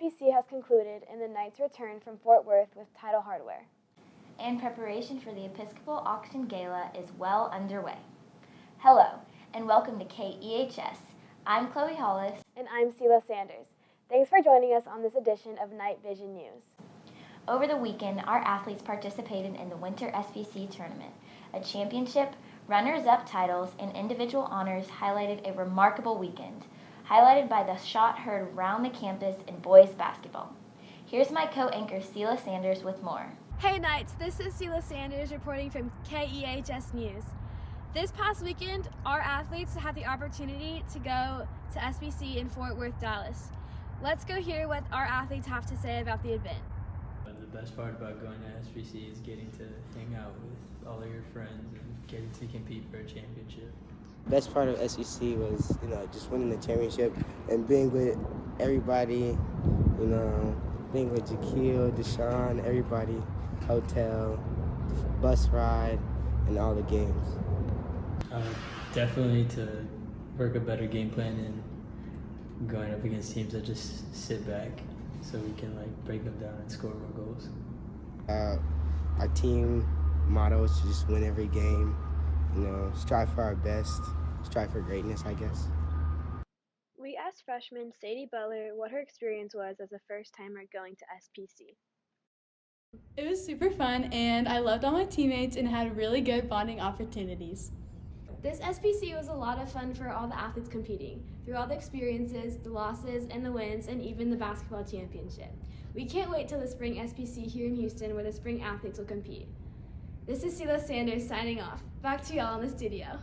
SBC has concluded and the Knights return from Fort Worth with title hardware. And preparation for the Episcopal Auction Gala is well underway. Hello, and welcome to KEHS. I'm Chloe Hollis. And I'm Selah Sanders. Thanks for joining us on this edition of Night Vision News. Over the weekend, our athletes participated in the Winter SBC Tournament. A championship, runners-up titles, and individual honors highlighted a remarkable weekend, highlighted by the shot heard around the campus in boys basketball. Here's my co-anchor Selah Sanders with more. Hey Knights, this is Selah Sanders reporting from KEHS News. This past weekend, our athletes had the opportunity to go to SBC in Fort Worth, Dallas. Let's go hear what our athletes have to say about the event. The best part about going to SBC is getting to hang out with all of your friends and getting to compete for a championship. Best part of SBC was, just winning the championship and being with everybody, being with Jaquil, Deshaun, everybody, hotel, bus ride, and all the games. Definitely to work a better game plan and going up against teams that just sit back so we can break them down and score more goals. Our team motto is to just win every game, strive for our best, strive for greatness, I guess. We asked freshman Sadie Butler what her experience was as a first-timer going to SBC. It was super fun, and I loved all my teammates and had really good bonding opportunities. This SBC was a lot of fun for all the athletes competing, through all the experiences, the losses, and the wins, and even the basketball championship. We can't wait till the spring SBC here in Houston where the spring athletes will compete. This is Selah Sanders signing off. Back to y'all in the studio.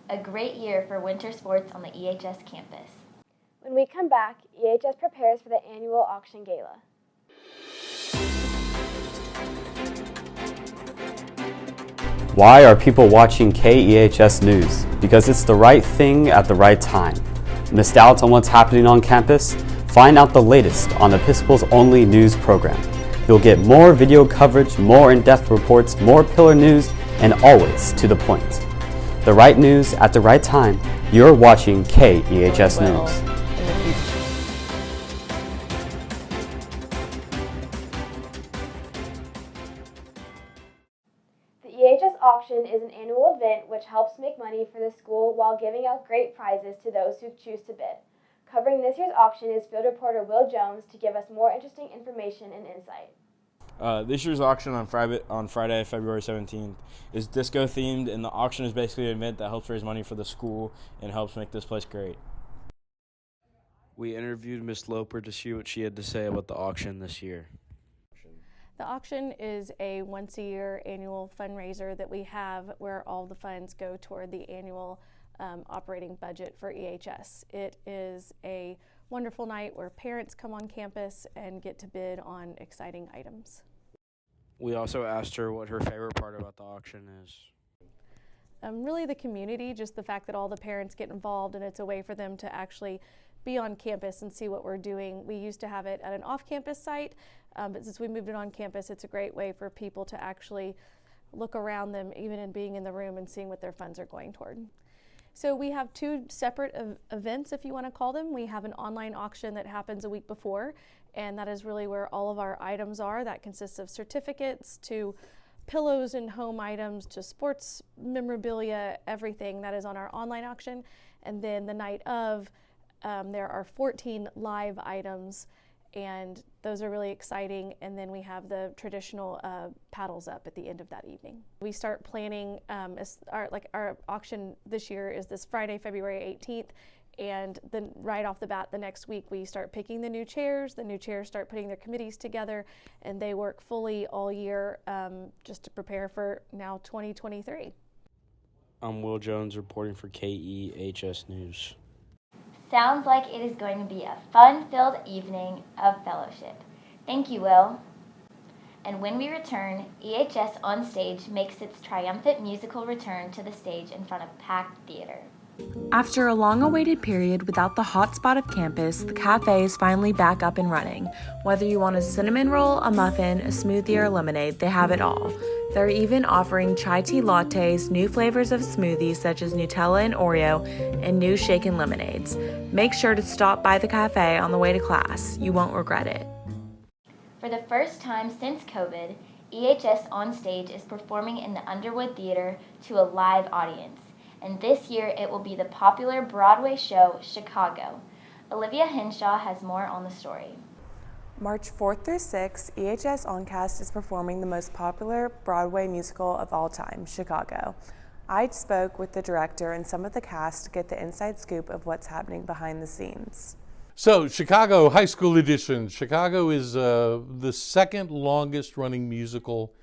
A great year for winter sports on the EHS campus. When we come back, EHS prepares for the annual auction gala. Why are people watching KEHS News? Because it's the right thing at the right time. Missed out on what's happening on campus? Find out the latest on Episcopal's only news program. You'll get more video coverage, more in-depth reports, more pillar news, and always to the point. The right news at the right time. You're watching KEHS News. The EHS Auction is an annual event which helps make money for the school while giving out great prizes to those who choose to bid. Covering this year's auction is field reporter Will Jones to give us more interesting information and insight. This year's auction on Friday, February 17th, is disco themed, and the auction is basically an event that helps raise money for the school and helps make this place great. We interviewed Miss Loper to see what she had to say about the auction this year. The auction is a once-a-year annual fundraiser that we have where all the funds go toward the annual operating budget for EHS. It is a wonderful night where parents come on campus and get to bid on exciting items. We also asked her what her favorite part about the auction is. Really the community, just the fact that all the parents get involved and it's a way for them to actually be on campus and see what we're doing. We used to have it at an off-campus site, but since we moved it on campus, it's a great way for people to actually look around them, even in being in the room and seeing what their funds are going toward. So we have two separate events, if you want to call them. We have an online auction that happens a week before, and that is really where all of our items are. That consists of certificates to pillows and home items to sports memorabilia, everything that is on our online auction. And then the night of, there are 14 live items, and those are really exciting. And then we have the traditional paddles up at the end of that evening. We start planning, our auction this year is this Friday, February 18th, and then right off the bat the next week we start picking the new chairs. The new chairs start putting their committees together, and they work fully all year just to prepare for now 2023. I'm Will Jones reporting for KEHS News. Sounds like it is going to be a fun-filled evening of fellowship. Thank you, Will. And when we return, EHS On Stage makes its triumphant musical return to the stage in front of packed theater. After a long-awaited period without the hotspot of campus, the cafe is finally back up and running. Whether you want a cinnamon roll, a muffin, a smoothie, or lemonade, they have it all. They're even offering chai tea lattes, new flavors of smoothies such as Nutella and Oreo, and new shaken lemonades. Make sure to stop by the cafe on the way to class. You won't regret it. For the first time since COVID, EHS On Stage is performing in the Underwood Theater to a live audience, and this year it will be the popular Broadway show Chicago. Olivia Henshaw has more on the story. March 4th through 6th, EHS Oncast is performing the most popular Broadway musical of all time, Chicago. I spoke with the director and some of the cast to get the inside scoop of what's happening behind the scenes. So, Chicago High School Edition. Chicago is the second longest running musical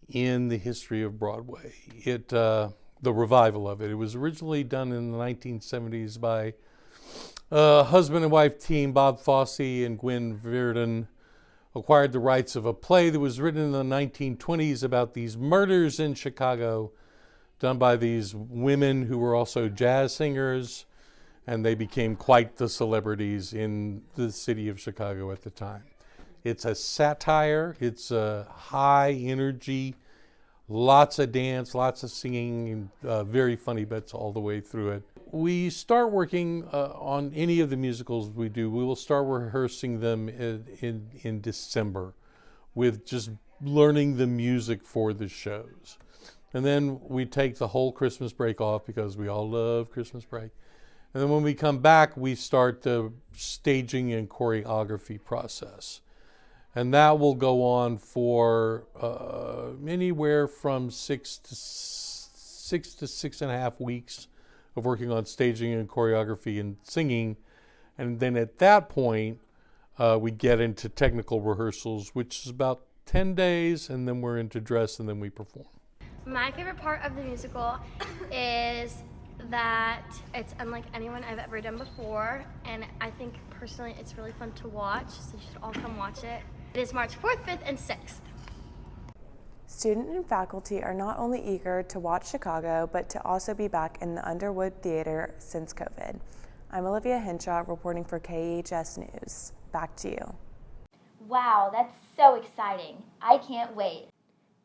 in the history of Broadway. The revival of it. It was originally done in the 1970s by husband and wife team Bob Fosse and Gwen Verdon acquired the rights of a play that was written in the 1920s about these murders in Chicago done by these women who were also jazz singers, and they became quite the celebrities in the city of Chicago at the time. It's a satire, it's a high energy, lots of dance, lots of singing, and very funny bits all the way through it. We start working on any of the musicals we do. We will start rehearsing them in December with just learning the music for the shows. And then we take the whole Christmas break off because we all love Christmas break. And then when we come back, we start the staging and choreography process. And that will go on for anywhere from 6 to 6.5 weeks of working on staging and choreography and singing. And then at that point, we get into technical rehearsals, which is about 10 days, and then we're into dress, and then we perform. My favorite part of the musical is that it's unlike anyone I've ever done before, and I think personally it's really fun to watch, so you should all come watch it. It is March 4th, 5th, and 6th. Students and faculty are not only eager to watch Chicago, but to also be back in the Underwood Theater since COVID. I'm Olivia Henshaw reporting for KEHS News. Back to you. Wow, that's so exciting. I can't wait.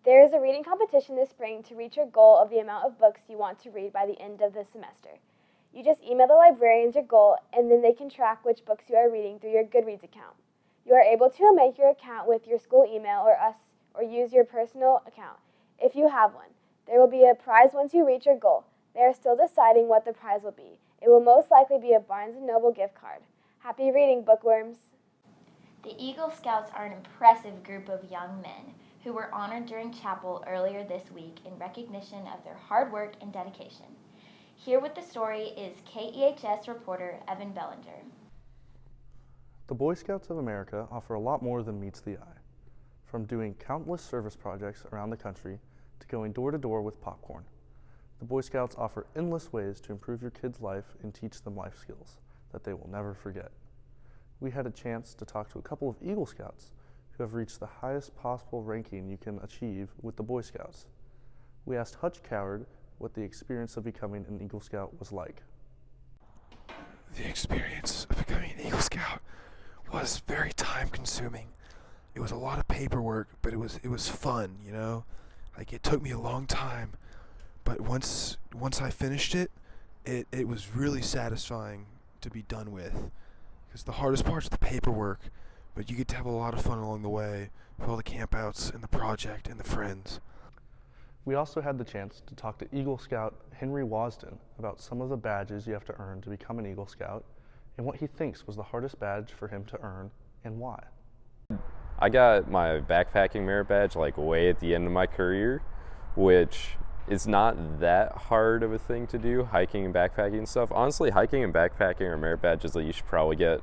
There is a reading competition this spring to reach your goal of the amount of books you want to read by the end of the semester. You just email the librarians your goal, and then they can track which books you are reading through your Goodreads account. You are able to make your account with your school email or use your personal account, if you have one. There will be a prize once you reach your goal. They are still deciding what the prize will be. It will most likely be a Barnes & Noble gift card. Happy reading, bookworms! The Eagle Scouts are an impressive group of young men who were honored during chapel earlier this week in recognition of their hard work and dedication. Here with the story is KEHS reporter Evan Bellinger. The Boy Scouts of America offer a lot more than meets the eye. From doing countless service projects around the country to going door to door with popcorn, the Boy Scouts offer endless ways to improve your kid's life and teach them life skills that they will never forget. We had a chance to talk to a couple of Eagle Scouts who have reached the highest possible ranking you can achieve with the Boy Scouts. We asked Hutch Coward what the experience of becoming an Eagle Scout was like. The experience of becoming an Eagle Scout was very time consuming. It was a lot of paperwork, but it was fun, you know? Like, it took me a long time, but once I finished it, it was really satisfying to be done with. Because the hardest part is the paperwork, but you get to have a lot of fun along the way with all the campouts and the project and the friends. We also had the chance to talk to Eagle Scout Henry Wasden about some of the badges you have to earn to become an Eagle Scout and what he thinks was the hardest badge for him to earn and why. I got my backpacking merit badge like way at the end of my career, which is not that hard of a thing to do, hiking and backpacking and stuff. Honestly, hiking and backpacking are merit badges that you should probably get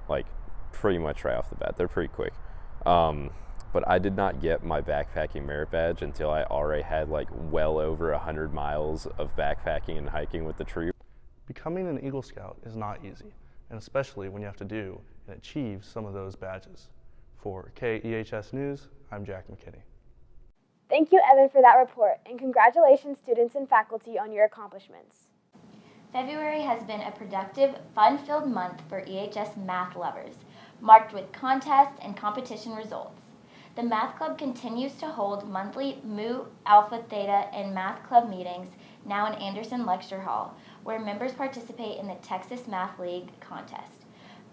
like pretty much right off the bat. They're pretty quick. But I did not get my backpacking merit badge until I already had like well over 100 miles of backpacking and hiking with the troop. Becoming an Eagle Scout is not easy, and especially when you have to do and achieve some of those badges. For KEHS News, I'm Jack McKinney. Thank you, Evan, for that report, and congratulations, students and faculty, on your accomplishments. February has been a productive, fun-filled month for EHS math lovers, marked with contests and competition results. The Math Club continues to hold monthly Mu, Alpha, Theta, and Math Club meetings, now in Anderson Lecture Hall, where members participate in the Texas Math League contest.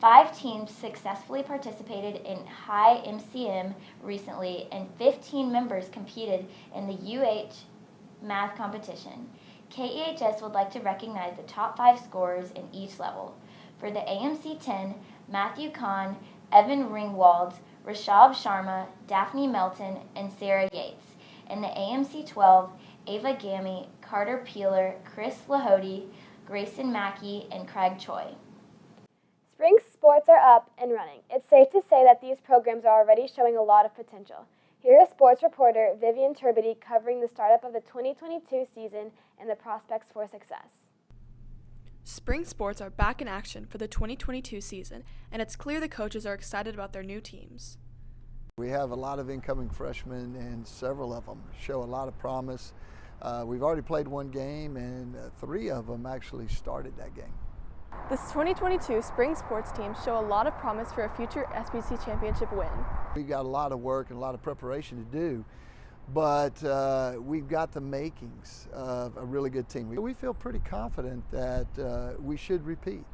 5 teams successfully participated in High MCM recently, and 15 members competed in the UH math competition. KEHS would like to recognize the top 5 scorers in each level. For the AMC 10, Matthew Kahn, Evan Ringwald, Rashab Sharma, Daphne Melton, and Sarah Yates. In the AMC 12, Ava Gammy, Carter Peeler, Chris Lahode, Grayson Mackey, and Craig Choi. Spring sports are up and running. It's safe to say that these programs are already showing a lot of potential. Here is sports reporter Vivian Turbity covering the startup of the 2022 season and the prospects for success. Spring sports are back in action for the 2022 season, and it's clear the coaches are excited about their new teams. We have a lot of incoming freshmen, and several of them show a lot of promise. We've already played 1 game, and 3 of them actually started that game. This 2022 spring sports teams show a lot of promise for a future SBC championship win. We've got a lot of work and a lot of preparation to do, but we've got the makings of a really good team. We feel pretty confident that we should repeat.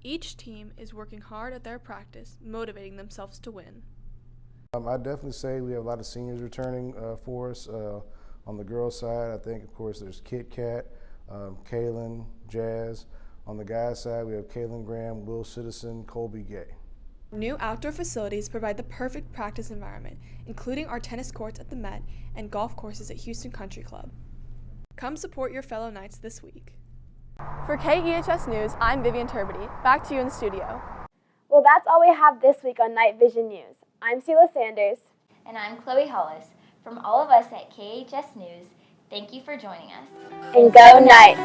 Each team is working hard at their practice, motivating themselves to win. I definitely say we have a lot of seniors returning for us. On the girls' side, I think, of course, there's Kit Kat, Kaylin, Jazz. On the guys' side, we have Kaylin Graham, Will Citizen, Colby Gay. New outdoor facilities provide the perfect practice environment, including our tennis courts at the Met and golf courses at Houston Country Club. Come support your fellow Knights this week. For KEHS News, I'm Vivian Turbity. Back to you in the studio. Well, that's all we have this week on Night Vision News. I'm Sheila Sanders. And I'm Chloe Hollis. From all of us at KEHS News, thank you for joining us. And go Knights!